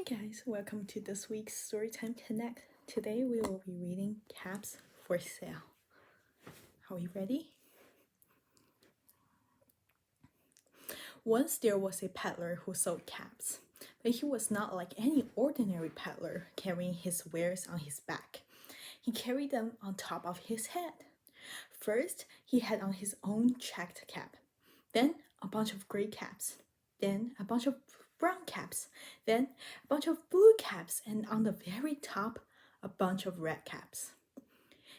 Hi guys, welcome to this week's Storytime Connect. Today we will be reading Caps for Sale. Are we ready? Once there was a peddler who sold caps, but he was not like any ordinary peddler carrying his wares on his back. He carried them on top of his head. First, he had on his own checked cap, then a bunch of gray caps, then a bunch of brown caps, then a bunch of blue caps, and on the very top, a bunch of red caps.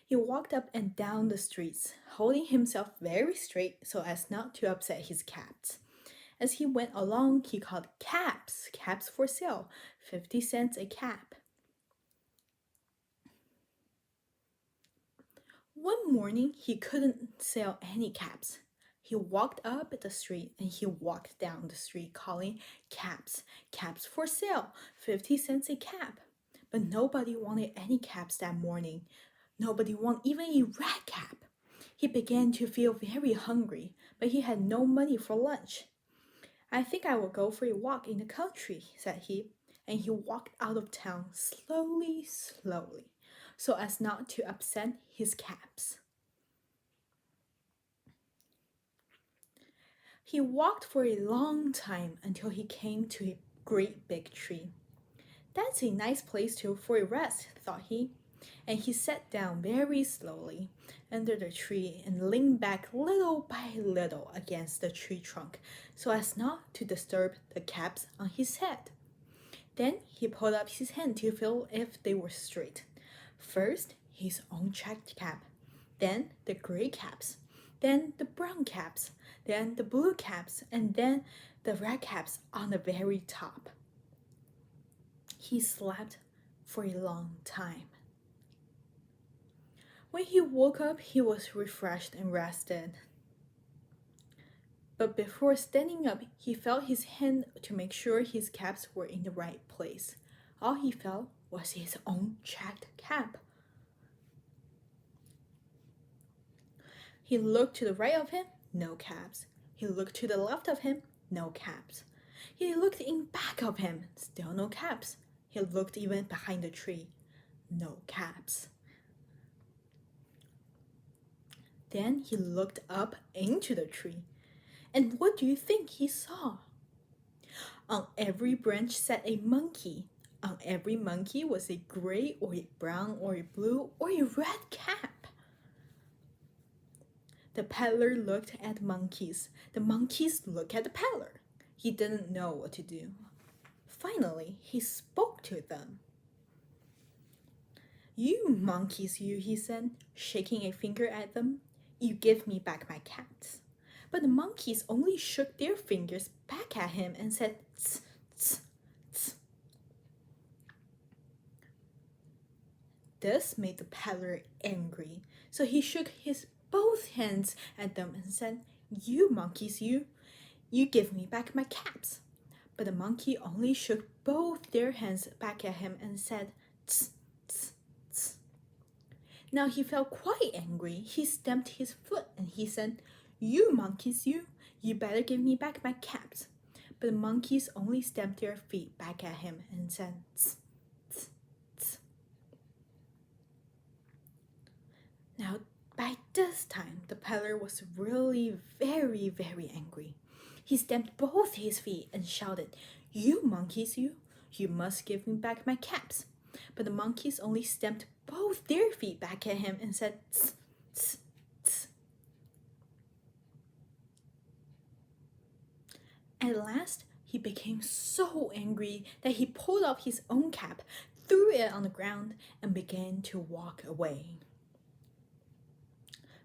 He walked up and down the streets, holding himself very straight so as not to upset his caps. As he went along, he called caps for sale, 50 cents a cap. One morning, he couldn't sell any caps. He walked up the street and he walked down the street calling caps for sale, 50 cents a cap. But nobody wanted any caps that morning. Nobody wanted even a red cap. He began to feel very hungry, but he had no money for lunch. I think I will go for a walk in the country, said he, and he walked out of town slowly, so as not to upset his caps. He walked for a long time until he came to a great big tree. That's a nice place for a rest, thought he, and he sat down very slowly under the tree and leaned back little by little against the tree trunk so as not to disturb the caps on his head. Then he pulled up his hand to feel if they were straight. First, his own checked cap, then the gray caps, then the brown caps, then the blue caps, and then the red caps on the very top. He slept for a long time. When he woke up, he was refreshed and rested. But before standing up, he felt his hand to make sure his caps were in the right place. All he felt was his own checked cap. He looked to the right of him, no caps. He looked to the left of him, no caps. He looked in back of him, still no caps. He looked even behind the tree, no caps. Then he looked up into the tree. And what do you think he saw? On every branch sat a monkey. On every monkey was a gray or a brown or a blue or a red cap. The peddler looked at the monkeys. The monkeys looked at the peddler. He didn't know what to do. Finally, he spoke to them. "You monkeys, you," he said, shaking a finger at them. "You give me back my caps." But the monkeys only shook their fingers back at him and said, "Tss, tss, tss." This made the peddler angry, so he shook his both hands at them and said, "You monkeys, you give me back my caps." But the monkey only shook both their hands back at him and said, "Tss, tss, tss." Now he felt quite angry. He stamped his foot and he said, "You monkeys, you better give me back my caps." But the monkeys only stamped their feet back at him and said, "Tss, tss, tss." Now, by this time, the peddler was really very, very angry. He stamped both his feet and shouted, "You monkeys, you must give me back my caps." But the monkeys only stamped both their feet back at him and said, "Tss, tss, tss." At last, he became so angry that he pulled off his own cap, threw it on the ground, and began to walk away.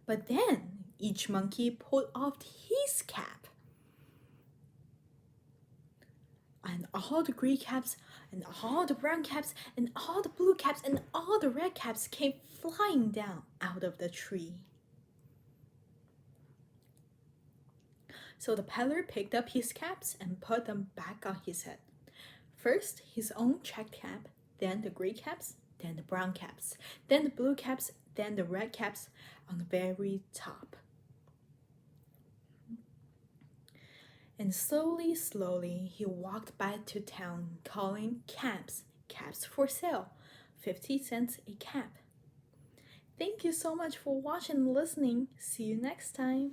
But then each monkey pulled off his cap. And all the gray caps, and all the brown caps, and all the blue caps, and all the red caps came flying down out of the tree. So the peddler picked up his caps and put them back on his head. First, his own checked cap, then the gray caps, then the brown caps, then the blue caps, then the red caps on the very top. And slowly, slowly, he walked back to town, calling caps, caps for sale, 50 cents a cap. Thank you so much for watching and listening. See you next time.